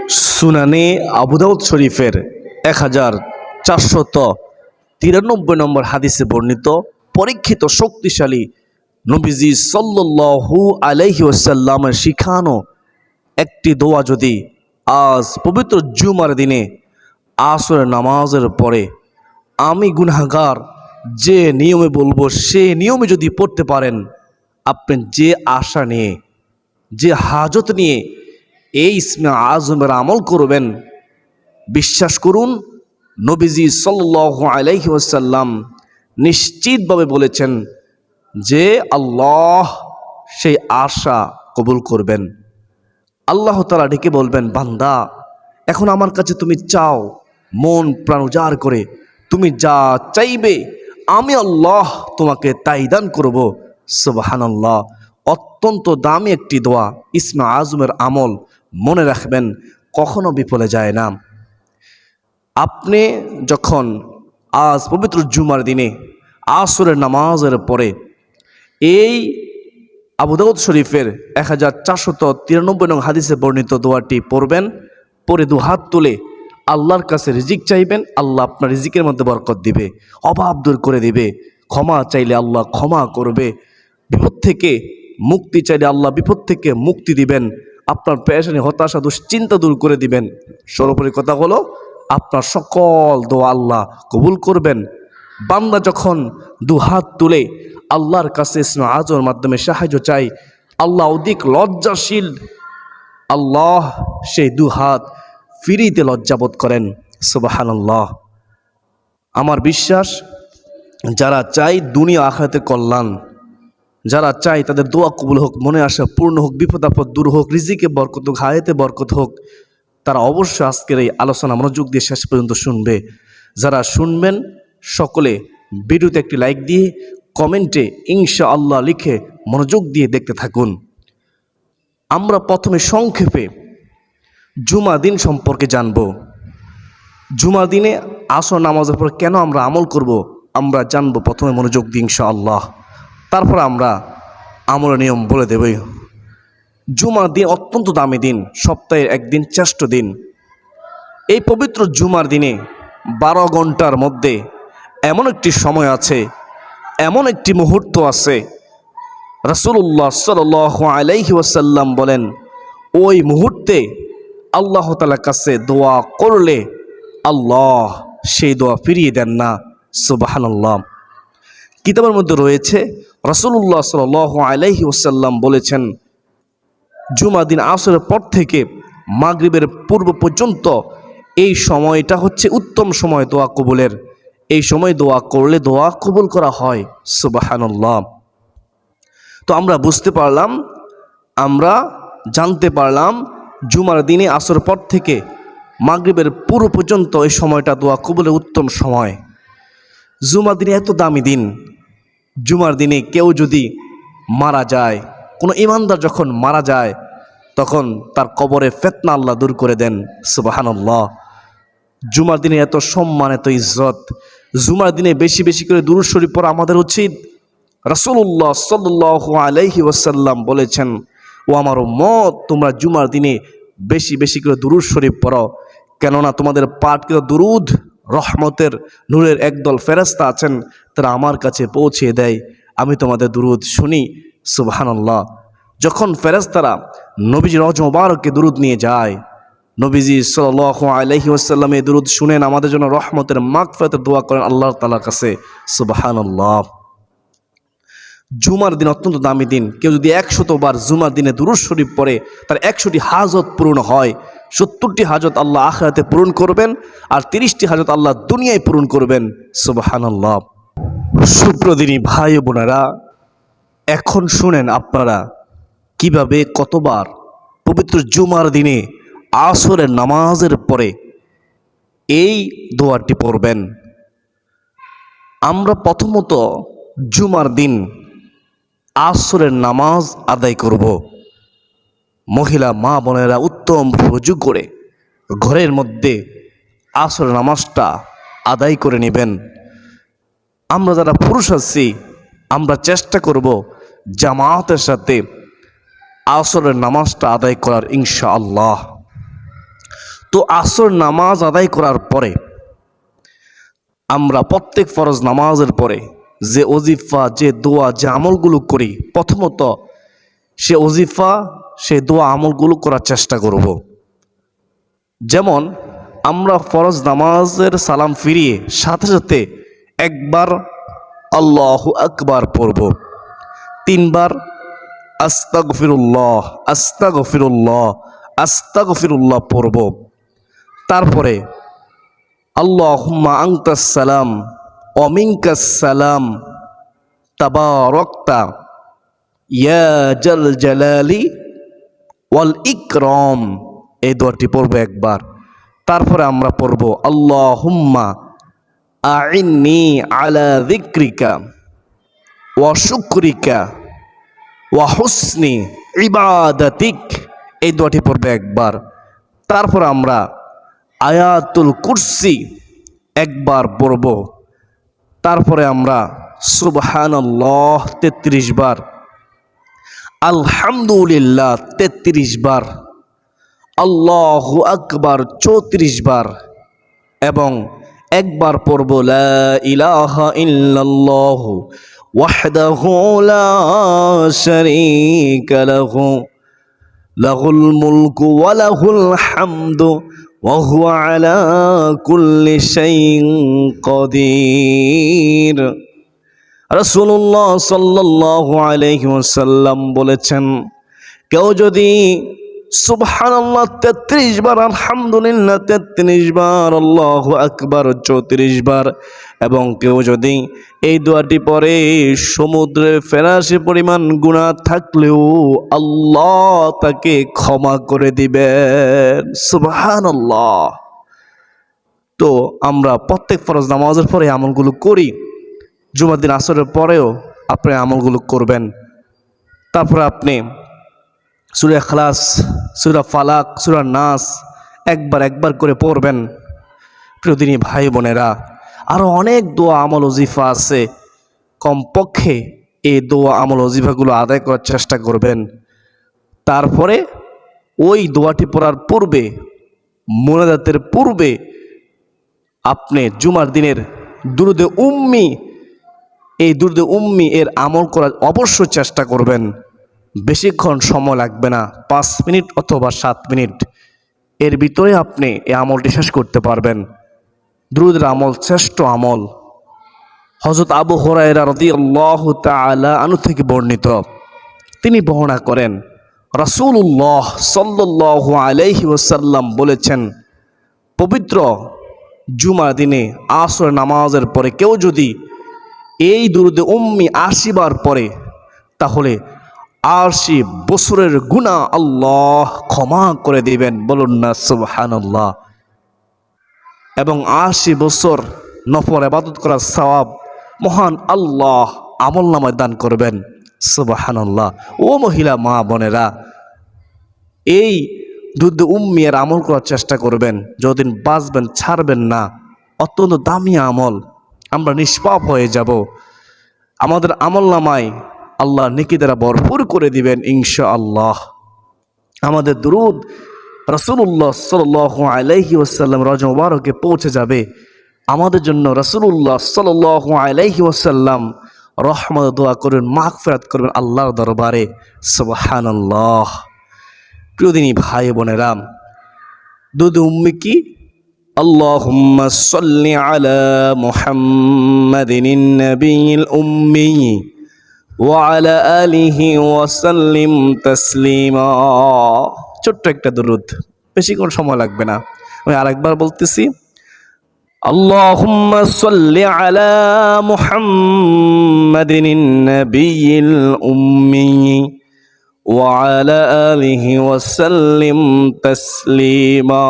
সুনানে আবু দাউদ শরীফের 1493 নম্বর হাদিসে বর্ণিত পরীক্ষিত শক্তিশালী নবীজি সাল্লাল্লাহু আলাইহি ওয়াসাল্লামের শিখানো একটি দোয়া যদি আজ পবিত্র জুমার দিনে আসরের নামাজের পরে আমি গুনাহগার যে নিয়মে বলবো সে নিয়মে যদি পড়তে পারেন, আপনি যে আশা নিয়ে যে হাজত নিয়ে এই ইসমে আজমের আমল করবেন, বিশ্বাস করুন নবীজি সাল্লাল্লাহু আলাইহি ওয়াসাল্লাম নিশ্চিতভাবে বলেছেন যে আল্লাহ সেই আশা কবুল করবেন। আল্লাহ তাআলা ডেকে বলবেন, বান্দা এখন আমার কাছে তুমি চাও, মন প্রাণ উজাড় করে তুমি যা চাইবে আমি আল্লাহ তোমাকে তাই দান করব। সুবহানাল্লাহ। অত্যন্ত দামি একটি দোয়া, ইসমে আজমের আমল। মনে রাখবেন, কখনো বিফলে যায় না। আপনি যখন আজ পবিত্র জুমার দিনে আসরের নামাজের পরে এই আবু দাউদ শরীফের 1493 নং হাদিসে বর্ণিত দোয়াটি পড়বেন, পরে দুহাত তুলে আল্লাহর কাছে রিজিক চাইবেন। আল্লাহ আপনার রিজিকের মধ্যে বরকত দিবে, অভাব দূর করে দিবে। ক্ষমা চাইলে আল্লাহ ক্ষমা করবে, বিপদ থেকে মুক্তি চাইলে আল্লাহ বিপদ থেকে মুক্তি দিবেন, আপনার পেরেশানি হতাশা দুশ্চিন্তা দূর করে দিবেন। সর্বোপরি কথা হলো আপনার সকল দোয়া আল্লাহ কবুল করবেন। বান্দা যখন দুহাত তুলে আল্লাহর কাছে ইসমে আজমের মাধ্যমে সাহায্য চাই, আল্লাহ অধিক লজ্জাশীল, আল্লাহ সেই দুহাত ফিরিতে লজ্জাবোধ করেন। সুবহানাল্লাহ। আমার বিশ্বাস, যারা চাই দুনিয়া আখিরাতের কল্যাণ, যারা চাই তাদের দোয়া কবুল হোক, মনে আশা পূর্ণ হোক, বিপদ আপদ দূর হোক, রিজিকে বরকত হোক, হায়াতে বরকত হোক, তারা অবশ্যই আজকের এই আলোচনা মনোযোগ দিয়ে শেষ পর্যন্ত শুনবে। যারা শুনবেন সকলে ভিডিওতে একটি লাইক দিয়ে কমেন্টে ইনশাআল্লাহ লিখে মনোযোগ দিয়ে দেখতে থাকুন। আমরা প্রথমে সংক্ষেপে জুমা দিন সম্পর্কে জানব। জুমা দিনে আসর নামাজের পর কেন আমরা আমল করব আমরা জানব প্রথমে মনোযোগ দিয়ে ইনশাআল্লাহ। তারপর আমরা আমলের নিয়ম বলে দেব। জুমার দিন অত্যন্ত দামি দিন, সপ্তাহের একদিন শ্রেষ্ঠ দিন। এই পবিত্র জুমার দিনে 12 ঘন্টার মধ্যে এমন একটি সময় আছে, এমন একটি মুহূর্ত আছে, রাসূলুল্লাহ সাল্লাল্লাহু আলাইহি ওয়াসাল্লাম বলেন ওই মুহূর্তে আল্লাহ তাআলার কাছে দোয়া করলে আল্লাহ সেই দোয়া ফিরিয়ে দেন না। সুবহানাল্লাহ। কিতাবের মধ্যে রয়েছে রাসূলুল্লাহ সাল্লাল্লাহু আলাইহি ওয়াসাল্লাম বলেছেন, জুমা দিন আসরের পর থেকে মাগরিবের পূর্ব পর্যন্ত এই সময়টা হচ্ছে উত্তম সময় দোয়া কবুলের। এই সময় দোয়া করলে দোয়া কবুল করা হয়। সুবহানাল্লাহ। তো আমরা বুঝতে পারলাম, আমরা জানতে পারলাম জুমার দিনে আসর পর থেকে মাগরিবের পূর্ব পর্যন্ত এই সময়টা দোয়া কবুলের উত্তম সময়। জুমার দিনে এত দামি দিন, জুমার দিনে কেউ যদি মারা যায়, কোনো ইমানদার যখন মারা যায় তখন তার কবরে ফিতনা আল্লাহ দূর করে দেন। সুবহানাল্লাহ। জুমার দিনে এত সম্মান, এত ইজ্জত। জুমার দিনে বেশি বেশি করে দুরূদ শরীফ পড়া আমাদের উচিত। রাসূলুল্লাহ সাল্লাল্লাহু আলাইহি ওয়াসাল্লাম বলেছেন, ও আমার উম্মত, তোমরা জুমার দিনে বেশি বেশি করে দুরূদ শরীফ পড়ো, কেননা তোমাদের পাঠকৃত দুরূদ রহমতের নূরের একদল ফেরেশতা আছেন, তারা আমার কাছে পৌঁছে দেয়, আমি তোমাদের দুরূদ শুনি। সুবহানাল্লাহ। যখন ফেরেশতারা নবীজির রওজা মুবারকে দুরূদ নিয়ে যায়, নবীজি সাল্লাল্লাহু আলাইহি ওয়াসাল্লাম এই দুরূদ শুনেন, আমাদের জন্য রহমতের মাগফিরাতের দোয়া করেন আল্লাহ তাআলার কাছে। সুবহানাল্লাহ। জুমার দিন অত্যন্ত দামি দিন। কেউ যদি 100 বার জুমার দিনে দুরূদ শরীফ পড়ে তার 100টি হাজত পূরণ হয়। 70টি হাজত আল্লাহ আখিরাতে পূরণ করবেন, আর 30টি হাজত আল্লাহ দুনিয়ায় পূরণ করবেন। সুবহানাল্লাহ। সুপ্রদিনী ভাই বোনেরা, এখন শুনেন আপনারা কিভাবে কতবার পবিত্র জুমার দিনে আসরের নামাজের পরে এই দোয়াটি পড়বেন। আমরা প্রথমত জুমার দিন আসরের নামাজ আদায় করব। মহিলা মা বোনেরা উত্তম রুজু করে ঘরের মধ্যে আসরের নামাজটা আদায় করে নেবেন। আমরা যারা পুরুষ আছি আমরা চেষ্টা করব জামাতের সাথে আসরের নামাজটা আদায় করার ইনশাআল্লাহ। তো আসর নামাজ আদায় করার পরে আমরা প্রত্যেক ফরজ নামাজের পরে যে ওজিফা, যে দোয়া, যে আমলগুলো করি, প্রথমত সে ওজিফা, সে দোয়া আমলগুলো করার চেষ্টা করব। যেমন আমরা ফরজ নামাজের সালাম ফিরিয়ে সাথে সাথে একবার আল্লাহু আকবার পড়ব, তিনবার আস্তাগফিরুল্লাহ আস্তাগফিরুল্লাহ আস্তাগফিরুল্লাহ পড়ব। তারপরে আল্লাহুম্মা আনতাস সালাম ওয়া মিনকাস সালাম তাবারাকতা ইয়া জাল জালালি ওয়াল ইকরাম, এই দোয়াটি পড়ব একবার। তারপরে আমরা পড়ব আল্লাহুম্মা আইন্নি আলা যিকরিকা ওয়া শুকরিকা ওয়া হুসনি ইবাদাতিক, এই দোয়াটি পড়বে একবার। তারপর আমরা আয়াতুল কুরসি একবার পড়ব। তারপরে আমরা সুবহানাল্লাহ 33 বার, আলহামদুলিল্লাহ 33 বার, আল্লাহু আকবার 34 বার এবং একবার পড়ব লা ইলাহা ইল্লাল্লাহু ওয়াহদাহু লা শারীকা লাহু লাহুল মুলকু ওয়া লাহুল হামদু ওয়া হুয়া আলা কুল্লি শাইইন কাদির। রাসূলুল্লাহ সাল্লাল্লাহু আলাইহি ওয়াসাল্লাম বলেছেন, কেউ যদি সুবহানাল্লাহ 33 বার, আলহামদুলিল্লাহ 33 বার, আল্লাহু আকবার 34 বার এবং কেউ যদি এই দোয়াটি পড়ে সমুদ্রের ফেরাশি পরিমাণ গুনাহ থাকলেও আল্লাহ তাকে ক্ষমা করে দিবেন। সুবহানাল্লাহ। তো আমরা প্রত্যেক ফরজ নামাজের পরে আমলগুলো করি, জুমার দিন আসরের পরেও আপনি আমলগুলো করবেন। তারপরে আপনি সূরা ইখলাস, সূরা ফালাক, সূরা নাস একবার করে পড়বেন। প্রিয়দিনী ভাই বোনেরা, আরও অনেক দোয়া আমল ওজিফা আছে, কমপক্ষে এই দোয়া আমল ওজিফাগুলো আদায় করার চেষ্টা করবেন। তারপরে ওই দোয়াটি পড়ার পূর্বে, মুনাজাতের পূর্বে আপনি জুমার দিনের দুরুদে উম্মি, এই দুরুদে উম্মি এর আমল করার অবশ্যই চেষ্টা করবেন। বেশিক্ষণ সময় লাগবে না, 5 মিনিট অথবা 7 মিনিট, এর ভিতরে আপনি এই আমলটি শেষ করতে পারবেন। দুরুদের আমল শ্রেষ্ঠ আমল। হযরত আবু হুরায়রা রাদিয়াল্লাহু তাআলা আনহু থেকে বর্ণিত, তিনি বর্ণনা করেন রাসূলুল্লাহ সাল্লাল্লাহু আলাইহি ওয়াসাল্লাম বলেছেন, পবিত্র জুমার দিনে আসর নামাজের পরে কেউ যদি এই দুরুদে উম্মি 80 বার পড়ে, তাহলে 80 বছরের গুনাহ আল্লাহ ক্ষমা করে দিবেন। বলুন না সুবহানাল্লাহ। এবং 80 বছর নফল ইবাদত করার সওয়াব মহান আল্লাহ আমলনামায় দান করবেন। সুবহানাল্লাহ। ও মহিলা মা বোনেরা, এই দুরুদে উম্মি এর আমল করার চেষ্টা করবেন, যতদিন বাঁচবেন ছাড়বেন না। অত্যন্ত দামি আমল, আমরা নিষ্পাপ হয়ে যাব। আমাদের আমলনামায় আল্লাহ নেকি দ্বারা ভরপুর করে দিবেন ইনশাআল্লাহ। আমাদের দুরুদ রাসূলুল্লাহ সাল্লাল্লাহু আলাইহি ওয়াসাল্লাম রওজা মুবারকে পৌঁছে যাবে। আমাদের জন্য রাসূলুল্লাহ সাল্লাল্লাহু আলাইহি ওয়াসাল্লাম রহমত দোয়া করবেন, মাগফিরাত করবেন আল্লাহর দরবারে। সুবহানাল্লাহ। প্রিয়দিনী ভাই বোনেরা, দুরুদ উম্মি কি? আল্লাহুম্মা সাল্লি আলা মুহাম্মাদিন নবিয়্যিল উম্মি ওয়া আলা আলিহি ওয়া সাল্লিম তাসলিমা। ছোট্ট একটা দুরুদ, বেশি কোনো সময় লাগবে না। আমি আরেকবার বলতেছি, আল্লাহুম্মা সাল্লি আলা মুহাম্মাদিন নবিয়্যিল উম্মি ওয়া আলা আলিহি ওয়া সাল্লিম তাসলিমা।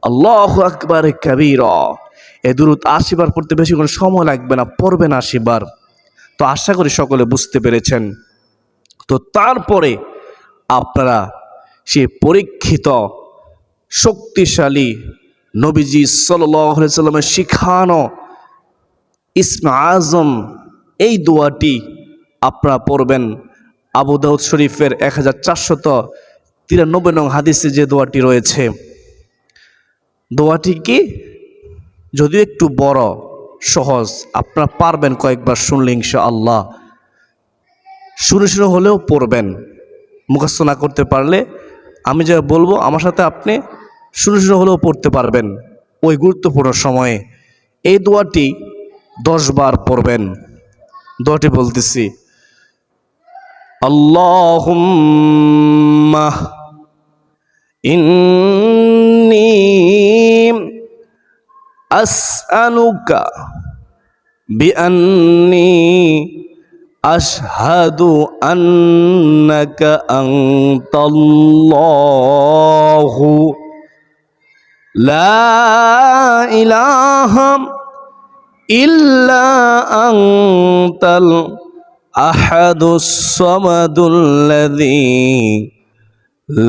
আল্লাহু আকবার কাবীরা। এই দুরুদ 80 বার পড়তে বেশি কোনো সময় লাগবে না, পড়বেন 80 বার। তো আশা করি সকলে বুঝতে পেরেছেন। তো তারপরে আপনারা সেই পরীক্ষিত শক্তিশালী নবীজি সাল্লাল্লাহু আলাইহি সাল্লামের শিখানো ইসমে আজম, এই দোয়াটি আপনারা পড়বেন। আবু দাউদ শরীফের 93 নং হাদিসে যে দোয়াটি রয়েছে, দোয়াটি কি যদিও একটু বড়, সহজ, আপনারা পারবেন কয়েকবার শুনলে ইনশাআল্লাহ। শুনে শুনে হলেও পড়বেন, মুখস্থ না করতে পারলে আমি যা বলবো আমার সাথে আপনি শুনে শুনে হলেও পড়তে পারবেন ওই গুরুত্বপূর্ণ সময়ে। এই দোয়াটি 10 বার পড়বেন। দোয়াটি বলতেছি, আল্লাহুম্মা ইন্নী আসআলুকা বিআন্নী আশহাদু আন্নাকা আনতাল্লাহু লা ইলাহা ইল্লা আনতাল আহাদুস সামাদুল্লাযী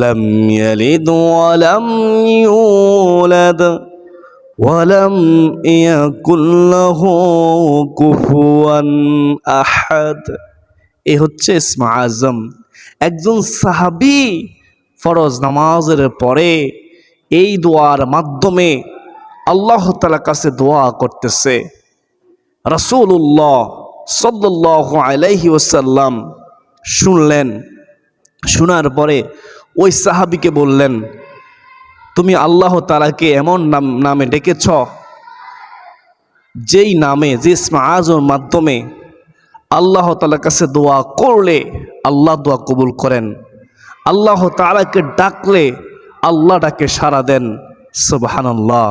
লাম ইয়ালিদ ওয়া লাম ইউলাদ ওয়া লাম ইয়াকুল লাহু কুফুয়ান আহাদ। এ হচ্ছে ইসমে আজম। একজন সাহাবী ফরজ নামাজের পরে এই দোয়ার মাধ্যমে আল্লাহ তাআলার কাছে দোয়া করতেছে। রাসূলুল্লাহ সাল্লাল্লাহু আলাইহি ওয়াসাল্লাম শুনলেন। শোনার পরে ওই সাহাবীকে বললেন, তুমি আল্লাহ তাআলাকে এমন নামে ডেকেছ যেই নামে, যে ইসমে আজমের মাধ্যমে আল্লাহ তাআলার কাছে দোয়া করলে আল্লাহ দোয়া কবুল করেন, আল্লাহ তাআলাকে ডাকলে আল্লাহ ডাকে সাড়া দেন। সুবহানাল্লাহ।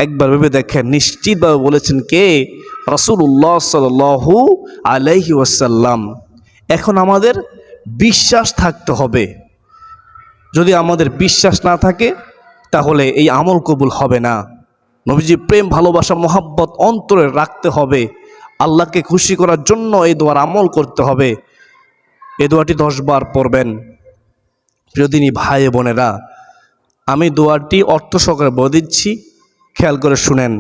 একবার ভেবে দেখেন, নিশ্চিতভাবে বলেছেন কে? রাসূলুল্লাহ সাল্লাল্লাহু আলাইহি ওয়াসাল্লাম। এখন আমাদের বিশ্বাস থাকতে হবে। যদি আমাদের বিশ্বাস না থাকে তাহলে এই আমল কবুল হবে না। নবীজি প্রেম, ভালোবাসা, মোহাব্বত অন্তরে রাখতে হবে। আল্লাহকে খুশি করার জন্য এই দোয়ার আমল করতে হবে। এই দোয়াটি 10 বার পড়বেন। প্রিয়দিনী ভাই বোনেরা, আমি দোয়াটি অর্থ সহকারে বলে দিচ্ছি, খেয়াল করে শুনেন।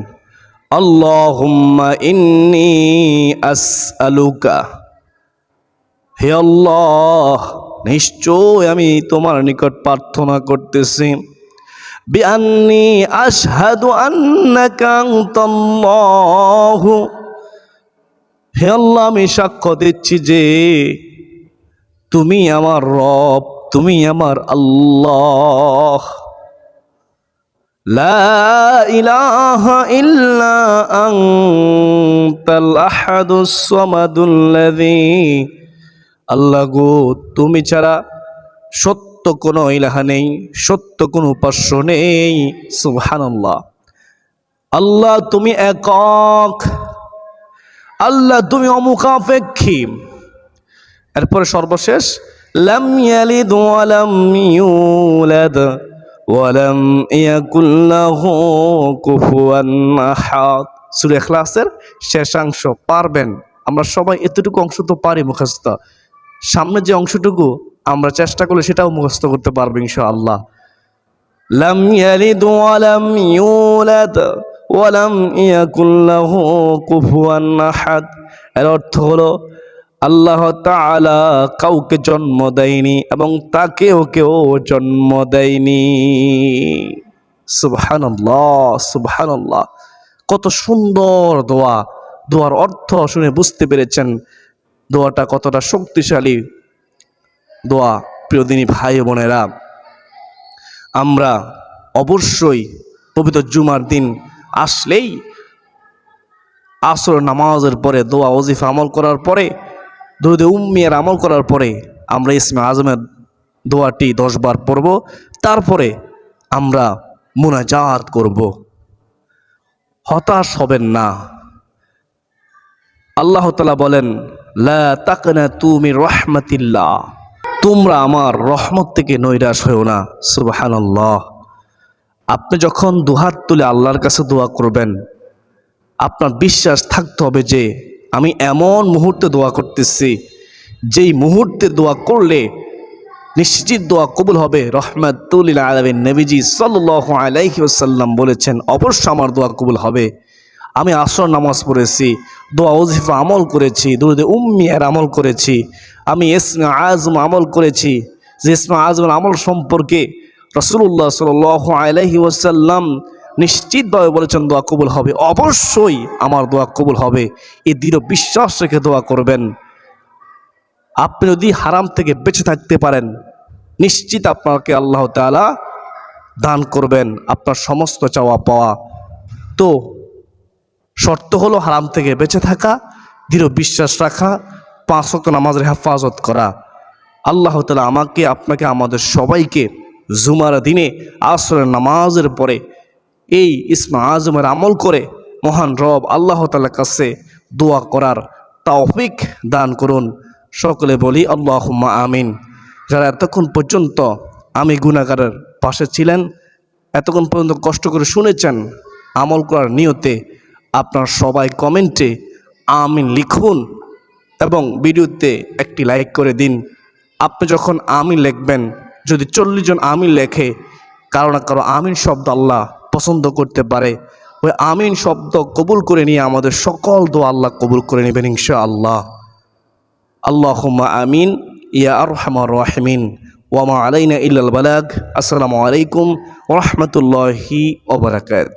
আল্লাহুম্মা ইন্নী আসআলুকা, হে আল্লাহ, নিশ্চয় আমি তোমার নিকট প্রার্থনা করতেছি, বিআন্নী আশহাদু আন্নাকা আনতাল্লাহু, হে আল্লাহ আমি সাক্ষ্য দিচ্ছি যে তুমি আমার রব, তুমি আমার আল্লাহ, লা ইলাহা ইল্লা আনতাল আহাদুস সামাদুল্লাযী, আল্লাহ গো তুমি ছাড়া সত্য কোনো ইলাহা নেই, সত্য কোনো উপাস্য নেই। সুবহানাল্লাহ। আল্লাহ তুমি একক, আল্লাহ তুমি অমুখাপেক্ষী। এরপরে সর্বশেষ, লাম ইয়ালিদ ওয়া লাম ইউলাদ ওয়া লাম ইয়াকুল লাহু কুফুয়ান আহাদ। সূরা ইখলাসের শেষাংশ পারবেন। আমরা সবাই এতটুকু অংশ তো পারি মুখস্থ। সামনে যে অংশটুকু আমরা চেষ্টা করলে সেটাও মুখস্থ করতে পারবো ইনশাআল্লাহ। লাম ইয়ালিদ ওয়া লাম ইউলাদ ওয়া লাম ইয়াকুল লাহু কুফুয়ান আহাদ। এর অর্থ হলো আল্লাহ তাআলা কাউকে জন্ম দেয়নি এবং তাকেও কেউ জন্ম দেয়নি। সুবহানাল্লাহ, সুবহানাল্লাহ। কত সুন্দর দোয়া। দোয়ার অর্থ শুনে বুঝতে পেরেছেন দোয়াটা কতটা শক্তিশালী দোয়া। প্রিয়দিনী ভাই বোনেরা, আমরা অবশ্যই পবিত্র জুমার দিন আসলেই আসর নামাজের পরে দোয়া ওজিফা আমল করার পরে, দুরূদে উম্মিয়ার আমল করার পরে আমরা ইসমে আজমের দোয়াটি 10 বার পড়ব। তারপরে আমরা মুনাজাত করব। হতাশ হবেন না। আল্লাহ তাআলা বলেন, লা তাকনাতু মির রাহমাতিল্লাহ, তোমরা আমার রহমত থেকে নৈরাশ হও না। সুবহানাল্লাহ। আপনি যখন দুহাত তুলে আল্লাহর কাছে দোয়া করবেন, আপনার বিশ্বাস থাকতে হবে যে আমি এমন মুহূর্তে দোয়া করতেছি যেই মুহূর্তে দোয়া করলে নিশ্চিত দোয়া কবুল হবে। রহমাতুল লিল আলামিন নবীজি সাল্লাল্লাহু আলাইহি ওয়াসাল্লাম বলেছেন, অবশ্যই আমার দোয়া কবুল হবে। আমি আসর নামাজ পড়েছি, দোয়া ওজিফা আমল করেছি, দুরূদে উম্মিয়ার আমল করেছি, আমি ইসমে আজম আমল করেছি, যে ইসমে আজমের আমল সম্পর্কে রাসূলুল্লাহ সাল্লাল্লাহু আলাইহি ওয়াসাল্লাম নিশ্চিতভাবে বলেছেন দোয়া কবুল হবে, অবশ্যই আমার দোয়া কবুল হবে, এই দৃঢ় বিশ্বাস রেখে দোয়া করবেন। আপনি যদি হারাম থেকে বেঁচে থাকতে পারেন, নিশ্চিত আপনাকে আল্লাহ তাআলা দান করবেন আপনার সমস্ত চাওয়া পাওয়া। তো শর্ত হলো হারাম থেকে বেঁচে থাকা, দৃঢ় বিশ্বাস রাখা, 5 ওয়াক্ত নামাজের হেফাজত করা। আল্লাহ তাআলা আমাকে, আপনাকে, আমাদের সবাইকে জুমার দিনে আসরের নামাজের পরে এই ইসমে আজমের আমল করে মহান রব আল্লাহ তাআলার কাছে দোয়া করার তৌফিক দান করুন। সকলে বলি আল্লাহুম্মা আমিন। যারা এতক্ষণ পর্যন্ত আমি গুনাহগারের পাশে ছিলেন, এতক্ষণ পর্যন্ত কষ্ট করে শুনেছেন আমল করার নিয়তে, আপনার সবাই কমেন্টে আমিন লিখুন এবং ভিডিওতে একটি লাইক করে দিন। আপনি যখন আমিন লিখবেন, যদি 40 জন আমিন লেখে, কারো না কারো আমিন শব্দ আল্লাহ পছন্দ করতে পারে। ওই আমিন শব্দ কবুল করে নিয়ে আমাদের সকল দোয়া আল্লাহ কবুল করে নেবেন ইনশাআল্লাহ। আল্লাহুম্মা আমিন ইয়া আরহামার রাহিমিন ওয়া মা আলাইনা ইল্লাল বালাগ। আসসালামু আলাইকুম ওয়া রাহমাতুল্লাহি ওয়া বারাকাতুহু।